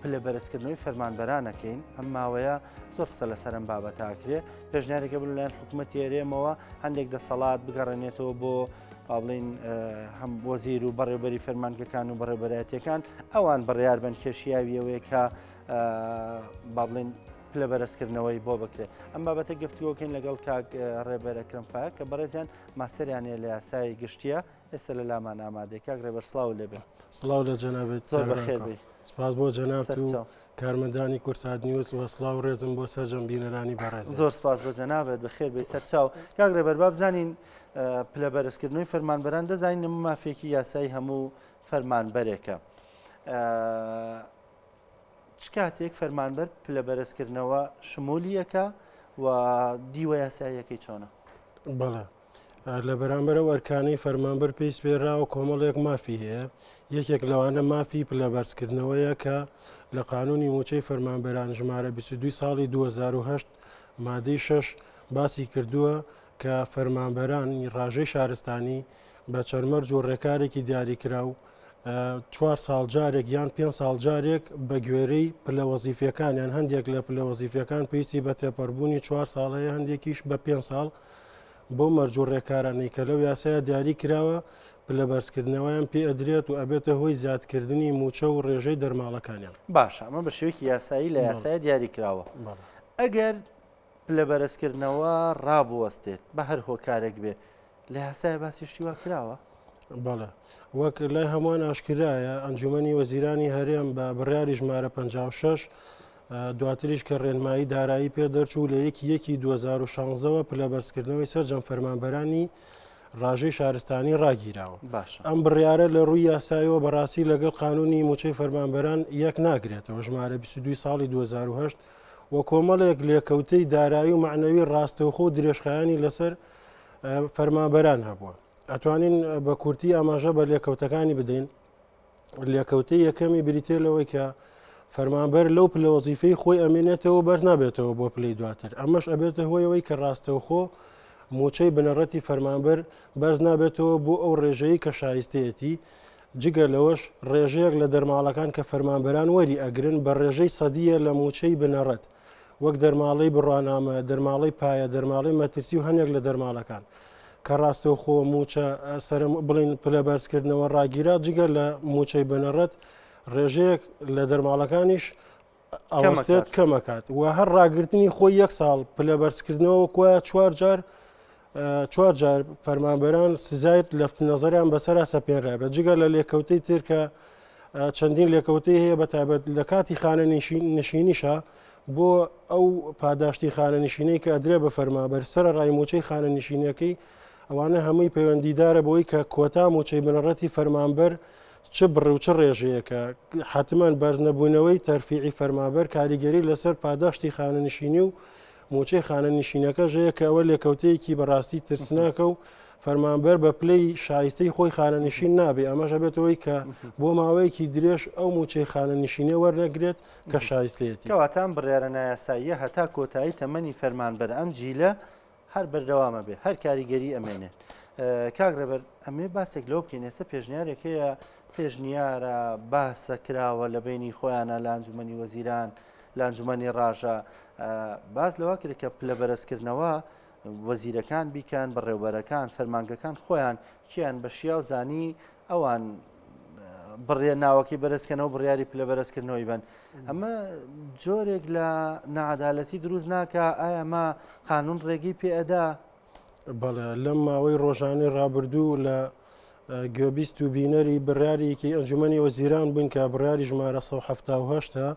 پلە بەرزکردنەوەی فەرمانبەرانەکەین ئەم ماوەیە زۆر قسە لەسەرم بابەتاکرێ پێشنیارێکە بن لەلایەن حکوومەتی هێرێمەوە هەندێک دەسەڵات بگەڕێنێتەوە بۆ بڵین هەم وەزیر و بەڕێوەبەری فەرمانگەکان و بەڕێوەبەرایەتیەکان ئەوان بڕیار بن کێشیاویەوەی کە بڵین پلە بەرزکردنەوەی بۆ بکرێ ئەم بابەتە گفتوگۆکەین لەگەڵ کاک ڕێبەرە کرمپایە کە بەڕێزیان ماستەریانێ لە یاسای گشتیە ئێستا لە لامان ئامادەی کاک ڕێبەر سڵاو لێبێ سڵاو لە جەنابێت زۆر بەخێر بێ سپاس بۆ جەناب و کارمەندانی کورسات نیوز و سڵاو ڕێزم بۆ سەرجەم بینەرانی بەڕێز زۆر سپاس بە جەنابێت بەخێر بێ سەرچاو کاک ڕێبەر با بزانین پلە بەرزکردنەوەی فەرمانبەران دەزانین نمو مافێکی یاسایی هەموو فەرمانبەرێکە چ کاتێک فەرمانبەر پلە بەرزکردنەوە شمولیەکە و دیوە یاساییەکەی چۆنە؟ بەڵێ لە بەرامبەرە وەرکانەی فەرمانبەر پێیس پێراوە کۆمەڵێک مافی هەیە یەکێک لەوانە مافی پلە بەرزکردنەوەیە کە لە قانونی موچەی فەرمانبەران ژمارە 22 ساڵی 2008 مادەی 6 باسی کردووە کە فەرمانبەران ڕاژەی شارستانی بە چەرمەرج و ڕێکارێکی دیاریکراو 4 ساڵ جارێک یان 5 ساڵ جارێک بە گوێرەی پلە وەزیفەکانیان هەندێک لە پلە وەزیفەکان پێویستی بە تێپەڕبوونی 4 ساڵەیە هەندێکیش بە 5 ساڵ بۆ مەرج و ڕێکارانەی کە لەو یاسایە دیاری کراوە پلە بەرزکردنەوەیان پێ ئەدرێت و ئەبێتە هۆی زیادکردنی موچە و ڕێژەی دەرماڵەکانیان باشە ئەمە بە شێوەیەکی یاسایی لە یاسایە دیاری کراوە ئەگەر پلە بەرزکردنەوە ڕابوەستێت بە هەر هۆکارێک بێ لە یاسایە باسی شتیوا کراوە؟ بەڵێ وەک لای هەمووان ئاشکرایە ئەنجومەنی وەزیرانی هەرێم بە بڕیاری ژمارە 56 دواتریش کە ڕێنمایی دارایی پێ دەرچوو لە یەکی 2016ەوە پلە بەرزکردنەوەی سەرجەم فەرمانبەرانی ڕاژەی شارستانی ڕاگیراوە ئەم بڕیارە لە ڕووی یاسایەوە بەڕاستی لەگەڵ قانونی موچەی فەرمانبەران یەک ناگرێتەوە ژمارە 22 ساڵی 2008 و کۆمەڵێک لێکەوتەی دارایی و معنەوی ڕاستەوخۆ و درێژخایانی لەسەر فەرمانبەران هەبووە ئەتوانین بە کورتی ئاماژە بە لێکەوتەکانی بدەین لێکەوتەی یەکەمی بریتێلەوەی کە فەرمانبەر لەو پلە وەزیفەی خۆی ئەمێنێتەوە بەرز نابێتەوە بۆ پلەی دواتر ئەمەش ئەبێتە هۆیەوەی کە ڕاستەوخۆ موچەی بنەڕەتی فەرمانبەر بەرز نابێتەوە بۆ ئەو ڕێژەیە کە شایستەیەتی جگە لەوەش ڕێژەیەک لە دەرماڵەکان کە فەرمانبەران وەری ئەگرن بە ڕێژەی سەدیە لە موچەی بنەڕەت وەک دەرماڵەی بڕوانامە دەرماڵەی پایە دەرماڵەی مەترسی و هەنێک لە دەرماڵەکان کە ڕاستەوخۆ موچە سەرم بڵین پلە بەرزکردنەوە ڕاگیرا جگە لە موچەی بنەڕەت ڕێژەیەک لە دەرماڵەکانیش ئەوەستێت کەمەکات و هەر ڕاگررتنی خۆی 1 ساڵ پلە بەرزکردنەوە کوە 4 جار فەرمانبەران سزایت لەفت نەزەریان بەسەرا سەپێنرا بە جگە لە لێکەوتەی تر کە چەندین لێکەوتەی هەیە بەتابەت لە کاتی خانە نشینیشە بۆ ئەو پاداشتی خانە نشینەی کە ئەدرێ بە فەرمانبەر سەر ڕای موچەی خانە نشینەکەی ئەوانە هەمووی پەیوەندیدارە بۆی کە کۆتا موچەی بنەڕەتی فەرمانبەر چ بڕ و چ ڕێژەیەکە حتمما بەرز نەبوونەوەی تەرفیعی فەرمانبەر کاریگەری لەسەر پاداشتی خانە نشینی و موچەی خانە نشینەکە ژەیە کە ئەوە لێکەوتەیەکی بەڕاستی ترسناکە و فەرمانبەر بە پلەی شایستەی خۆی خانە نشین نابێ ئەمەش ئەبێتەوەی کە بۆ ماوەیەکی درێژ ئەو موچەی خانە نشینە وەرنەگرێت کە شایستەیەتی کەواتان بڕیارە نایاساییە هەتا کۆتایی تەمەنی فەرمانبەر ئەم جیلە هەر بەردەوامە بێ هەر کاریگەری ئەمێنێت کاک ڕێبەر ئەمێ باسێک لەو بکەین ئێستا پێشنیارێک هەیە پێشنیارە باسە کراوە لە بینی خۆیانە لە ئەنجومەنی وەزیران لە ئەنجومەنی ڕاژە باز لەوە کرد کە پلە بەرزکردنەوە وەزیرەکان بیکەن بەڕێوەبەرەکان فەرمانگەکان خۆیان کیان بە شیاو زانی ئەوان بڕێ ناوەکی بەرزکەنەوە بڕیاری پلە بەرزکردنەوەی بن ئەمە جۆرێک لە نەعەدالەتی دروست ناکە ئایا ما قانون ڕێگەی پێئەدا؟ بەڵێ لەم ماوەی ڕۆژانەی ڕابردوو لە گوێبیست و بینەری بڕیارێکی ئەنجومەنی وەزیران بوون کە بڕیاری ژمارە 1970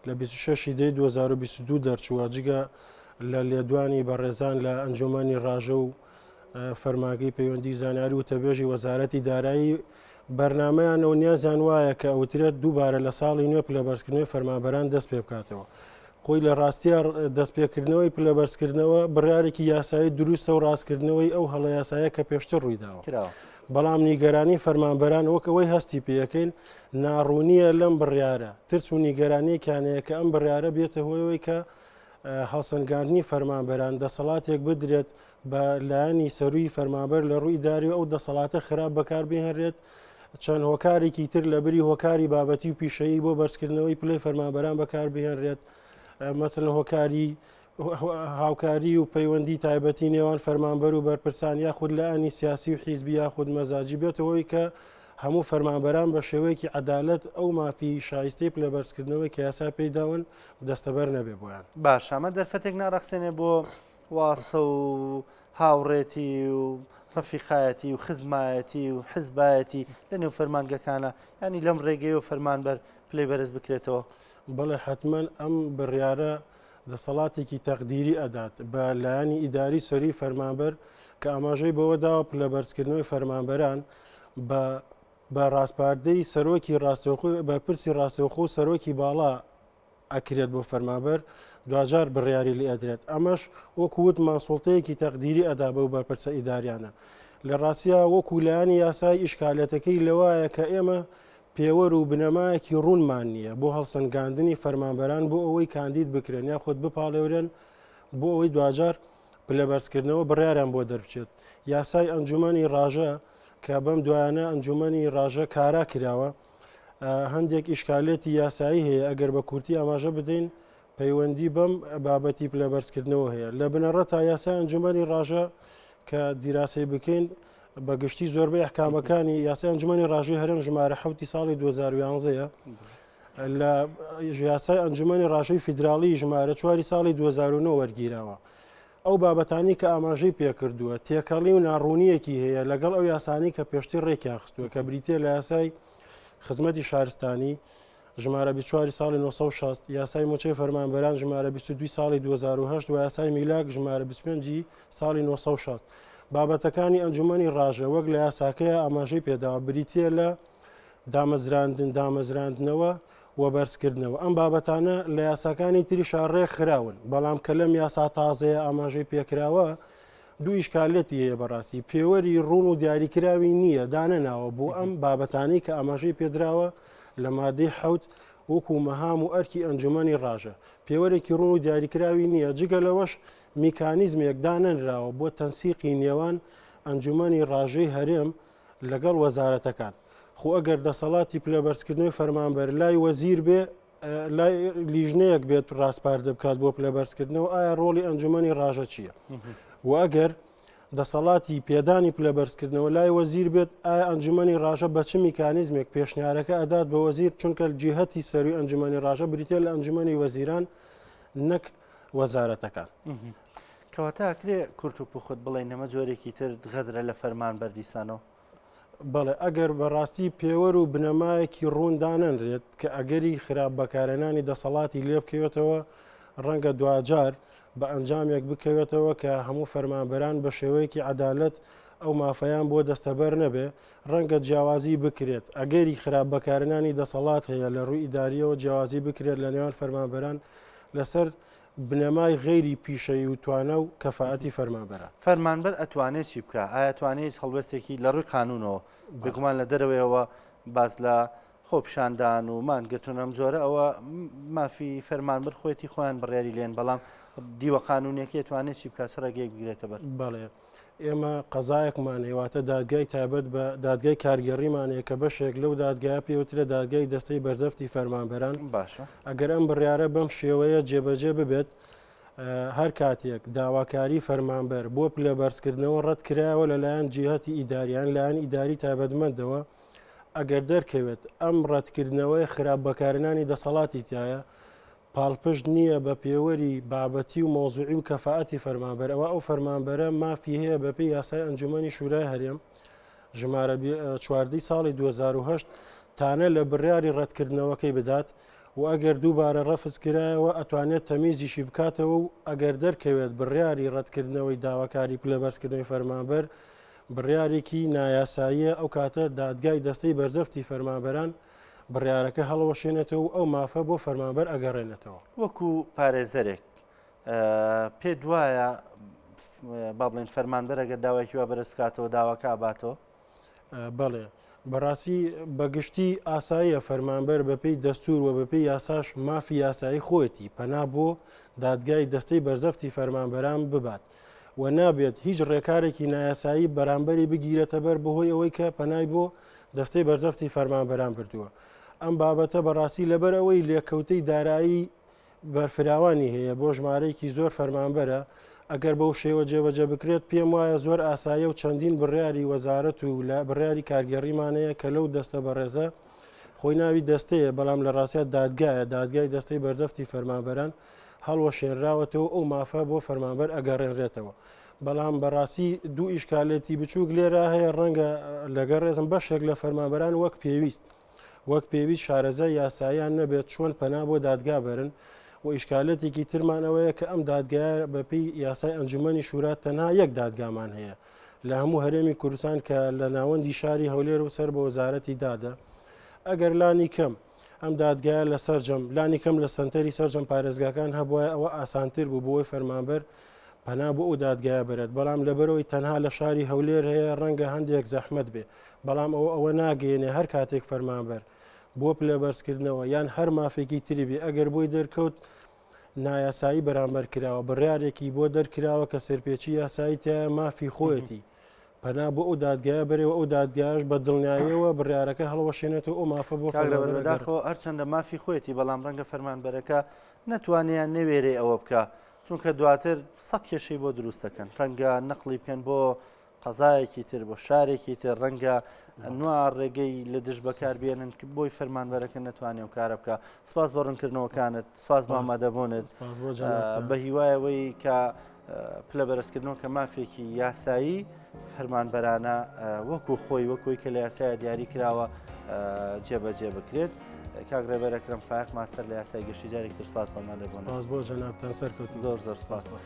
لە 26 دەی 2022 دەرچووە جگە لە لێدوانی بەڕێزان لە ئەنجومەنی ڕاژە و فەرماگەی پەیوەندی زانیاری و تەبێژی وەزارەتی دارایی بەرنامەیانەوە نیازیان وایە کە ئەوترێت دووبارە لە ساڵی نوێ پلە بەرزکردنەوەی فەرمانبەران دەست پێ بکاتەوە خۆی لە ڕاستیە دەستپێکردنەوەی پلە بەرزکردنەوە بڕیارێکی یاسایی دروستە و ڕاستکردنەوەی ئەو هەڵە یاسایە کە پێشتر ڕوویداوە بەڵام نیگەرانی فەرمانبەران وەک ئەوەی هەستی پێەکەین ناڕوونیە لەم بڕیارە ترس و نیگەرانیەکانەیە کە ئەم بڕیارە بێتە هۆیەوەی کە هەڵسەنگاندنی فەرمانبەران دەسەڵاتێک بدرێت بە لایەنی سەرووی فەرمانبەر لە ڕووی داری و ئەو دەسەڵاتە خراپ بەکاربهێنرێت چەند هۆکارێکی تر لە بری هۆکاری بابەتی و پیشەیی بۆ بەرزکردنەوەی پلەی فەرمانبەران بەکار بهێنرێت مەسەڵەن هۆکاری هاوکاری و پەیوەندی تایبەتی نێوان فەرمانبەر و بەرپرسان یاخود لە ئانی سیاسی و حیزبی یاخود مەزاجی بێتەوەی کە هەموو فەرمانبەران بە شێوەیەکی عەدالەت ئەو مافی شایستەی پلە بەرزکردنەوەی کە یاسا پێداون دەستەبەر نەبێ بۆیان. باش ئەمە دەرفەتێک ناڕەخسێنێ بۆ واستە و هاوڕێتی و ڕەفیقایەتی و خزمایەتی و حزبایەتی لە نێو فەرمانگەکانە ینی لەم ڕێگەی و فەرمانبەر پلەی بەرز بکرێتەوە. بەڵێ حتمما ئەم بڕیارە دەسەڵاتێکی تەقدیری ئەدات بە لایەنی ئیداری سەری فەرمانبەر کە ئاماژەی بەوە داوە پلە بەرزکردنەوەی فەرمانبەران بە ڕاستپاردەی سەرۆکی بەرپرسی ڕاستەوخۆ و سەرۆکی باڵا ئەکرێت بۆ فەرمانبەر دوجار بڕیاری لێ ئەدرێت. ئەمەش وەکووت ماسوڵتەیەکی تەقدیری ئەدا بە و بەرپرسە ئیداریانە لە ڕاستیا وەکو لایەنی یاسای ئیشکالەتەکەی لەوایە کە ئێمە پێوەەر و بنەمایەکی ڕوونمان نییە بۆ هەڵسەنگاندنی فەرمانبەران بۆ ئەوەی کاندید بکرێن یا خۆت بپاڵێورێن بۆ ئەوەی دوجار پلە بەرزکردنەوە بڕیاریان بۆ دەربچێت. یاسای ئەنجومەنی ڕاژە کە بەم دوایانە ئەنجومەنی ڕاژە کارا کراوە هەندێک ئیشکالێتی یاسایی هەیە ئەگەر بە کورتی ئاماژە بدەین پەیوەندی بەم بابەتی پلە بەرزکردنەوە هەیە لە بنەڕە تا یاسای ئەنجومەنی ڕاژە کە دیراسی بکەین بەگشتی زۆربەی ئەحکامەکانی یاسای ئەنجومەنی ڕاژەی هەرێم ژمارە حوتی ساڵی 2011 لە یاسای ئەنجومەنی ڕاژەی فیدراڵی ژمارە 4 ساڵی 2009 وەرگیراوە. ئەو بابەتانی کە ئاماژەی پێکردووە تێکەڵی و ناڕوونیەکی هەیە لەگەڵ ئەو یاسانی کە پێشتر ڕێکیان خستووە کە بریتێ لە یاسای خزمەتی شارستانی ژمارە 24 ساڵی 1960 یاسای موچەی فەرمانبەران ژمارە 22 ساڵی 2010 و یاسای میلاک ژمارە 25 ساڵی 1960 بابەتەکانی ئەنجومەنی ڕاژە وەک لە یاساکەیە ئاماژەی پێداوە بریتێ لە دامەزراندنەوە و بەرزکردنەوە. ئەم بابەتانە لە یاساکانی تری شارڕێ خراون بەڵام کە لەم یاسا تازەیە ئاماژەی پێکراوە دوو ئیشکالەتی هەیە بەڕاستی پێوەری ڕوون و دیاریکراوی نییە دانەناوە بۆ ئەم بابەتانی کە ئاماژەی پێدراوە لە مادەی حەوت وەکو مەهام و ئەرکی ئەنجومەنی ڕاژە پێوەرێکی ڕوون و دیاریکراوی نییە جگە لەوەش میکانیزمێک دانەنراوە بۆ تەنسیقی نێوان ئەنجومەنی ڕاژەی هەرێم لەگەڵ وەزارەتەکان. خۆ ئەگەر دەسەڵاتی پلە بەرزکردنەوەی فەرمانبەر لای وەزیر بێ لای لیژنەیەک بێت ڕاستپاردە بکات بۆ پلە بەرزکردنەوە ئایا ڕۆڵی ئەنجومەنی ڕاژە چییە؟ و ئەگەر دەسەڵاتی پێدانی پلە بەرزکردنەوە لای وەزیر بێت ئایا ئەنجومەنی ڕاژە بە چ میکانیزمێک پێشنیارەکە ئەدات بە وەزیر چونکە جیهەتی سەروی ئەنجومەنی ڕاژە بریتێ لە ئەنجومەنی وەزیران نەک وەزارەتەکان. کەواتە ئەکرێ کورت و پوخت بڵێن نەمە جۆرێکی تر غەدرە لە فەرمانبەر دیسانەوە. بەڵێ ئەگەر بەڕاستی پێوەر و بنەمایەکی ڕووندانەنرێت کە ئەگەری خراپ بەکارێنانی دەسەڵاتی لێ بکەوێتەوە ڕەنگە دوجار بە ئەنجامێک بکەوێتەوە کە هەموو فەرمانبەران بە شێوەیەکی عەدالەت ئەو مافەیان بۆ دەستەبەر نەبێ ڕەنگە جیاوازی بکرێت ئەگەری خراپ بەکارێنانی دەسەڵات هەیە لە ڕووی ئیداریەوە جیاوازی بکرێت لە نێوان فەرمانبەران لەسەر بنەمای غێری پیشەی و توانە و کەفاەتی فەرمانبەران. فەرمانبەر ئەتوانێت چی بکە؟ ئایا توانێت هەڵوەستێکی لە ڕووی قانونەوە بگومان لە دەرەوەیەوە باز لە خۆپشاندان و مانگرتون ئەم جۆرە ئەوە مافی فەرمانبەر خۆەتی خۆیان بڕیاری لێن بەڵام دیوە قانونێکی توانێت چی بکات ڕێگەیەک بگرێتە بەر؟ بەڵێ ئێمە قەزایەکمان هێواتە دادگای تایبەت بە دادگای کارگەڕیمانەیە کە بەشێک لەو دادگایە پێوترە دادگای دەستەی بەرزەفتی فەرمانبەران. باشە ئەگەر ئەم بڕیارە بەم شێوەیە جێبەجێ ببێت هەر کاتێک داواکاری فەرمانبەر بۆ پلە بەرزکردنەوە ڕەت کرایەوە لەلایەن جیهەتی ئیداریان لایەن ئیداری تایبەتمەندەوە ئەگەر دەرکەوێت ئەم ڕەتکردنەوەی خراپ بەکارێنانی دەسەڵاتی تایە پاڵپشت نییە بە پێوەری بابەتی و مۆزوعی و کەفاەتی فەرمانبەر ئەوە ئەو فەرمانبەرە مافی هەیە بەپێی یاسای ئەنجومەنی شورای هەرێم ژمارە 14 ساڵی 2010 تانە لە بڕیاری ڕەتکردنەوەکەی بدات و ئەگەر دووبارە ڕەفز کرایەوە ئەتوانێت تەمیزیشی بکاتەوە و ئەگەر دەرکەوێت بڕیاری ڕەتکردنەوەی داواکاری پلە بەرزکردنەوەی فەرمانبەر بڕیارێکی نایاساییە ئەو کاتە دادگای دەستەی بەرزەفتی فەرمانبەران بڕیارەکە هەڵەوەشێنێتەوە و ئەو مافە بۆ فەرمانبەر ئەگەڕێنێتەوە. وەکو پارێزەرێک پێ دوایە با بڵێن فەرمانبەر ئەگەر داوایکی وا بەرز بکاتەوە داواکە ئاباتەوە؟ بەڵێ بەڕاستی بەگشتی ئاساییە فەرمانبەر بەپێی دەستور و بەپێی یاساش مافی یاسایی خۆیەتی پەنا بۆ دادگای دەستەی بەرزەفتی فەرمانبەران ببات و نابێت هیچ ڕێکارێکی نایاسایی بەرامبەری بگیرێتە بەر بەهۆی ئەوەی کە پەنای بۆ دەستەی بەرزەفتی فەرمانبەران بردووە. ئەم بابەتە بەڕاستی لەبەر ئەوەی لێکەوتەی دارایی بەرفراوانی هەیە بۆ ژمارەیەکی زۆر فەرمانبەرە ئەگەر بەو شێوە جێبەجێ بکرێت پێم وایە زۆر ئاسایە و چەندین بڕیاری وەزارەت و لە بڕیاری کارگەڕیمانەیە کە لەو دەستە بەڕێزە خۆی ناوی دەستەیە بەڵام لە ڕاستە دادگایە دادگای دەستەی بەرزەفتی فەرمانبەران هەڵوەشێنراوەتەوە ئەو مافە بۆ فەرمانبەر ئەگەڕێنرێتەوە. بەڵام بەڕاستی دوو ئیشکالێتی بچووک لێرە هەیە ڕەنگە لەگەڕ ڕێزم بەشێک لە فەرمانبەران وەک پێویست شارەزای یاساییان نەبێت چۆن پەنا بۆ دادگا بەرن و ئیشکالەتێکی ترمانەوەیە کە ئەم دادگایە بەپی یاسای ئەنجومەنی شورا تەنها یەک دادگامان هەیە لە هەموو هەرێمی کوردستان کە لە ناوەندی شاری هەولێر و سەر بە وەزارەتی دادا. ئەگەر لانی کەم ئەم دادگایە لە سەرجەم لانی کەم لە سنتەری سەرجەم پارێزگاکان هەبووە ئەوە ئاسانتر بوو بۆی فەرمانبەر پەنا بۆ ئەو دادگایە بێت بەڵام لەبەرەوەی تەنها لە شاری هەولێر هەیە ڕەنگە هەندێک زەحمەت بێ بەڵام ئەوە ناگەێنێ هەر کاتێک فەرمانبەر بۆ پلە بەرزکردنەوە یان هەر مافێکی تری بێ ئەگەر بۆی دەرکەوت نایاسایی بەرامبەر کراوە بڕیارێکی بۆ دەرکراوە کە سەرپێچی یاسایی تایە مافی خۆیەتی پەنا بۆ ئەو دادگایە بەرەوە ئەو دادگایش بە دڵنیاییەوە بڕیارەکە هەڵەوەشێنێتەوە ئەو مافە بۆ داخەوە هەرچەندە مافی خۆیەتی بەڵام ڕەنگە فەرمانبەرەکە نەتوانیان نەوێرێ ئەوە بکە چونکە دواتر سەد کێشەی بۆ دروست دەکەن ڕەنگە نەقلی بکەن بۆ قەزایەکی تر بۆ شارێکی تر ڕەنگە نوار ڕێگەی لە دژ بەکاربێنن کە بۆی فەرمانبەرەکە نەتوانێت و کارە بکە. سپاس بۆ ڕوونکردنەوەکانت سپاس بۆ ئامادەبوونت بە هیوایەوەی کە پلە بەرزکردنەوە کە مافێکی یاسایی فەرمانبەرانە وەکو خۆی وەکوی کە لە یاسایە دیاری کراوە جێبەجێ بکرێت. کاگڕێبەر ئەکرەم فایق ماستەر لە یاسای گەشتی جارێکتر سپاس بۆ ئامادەبوون. سپاس بۆ جەنابتان سەرکەوتن زۆر سپاس.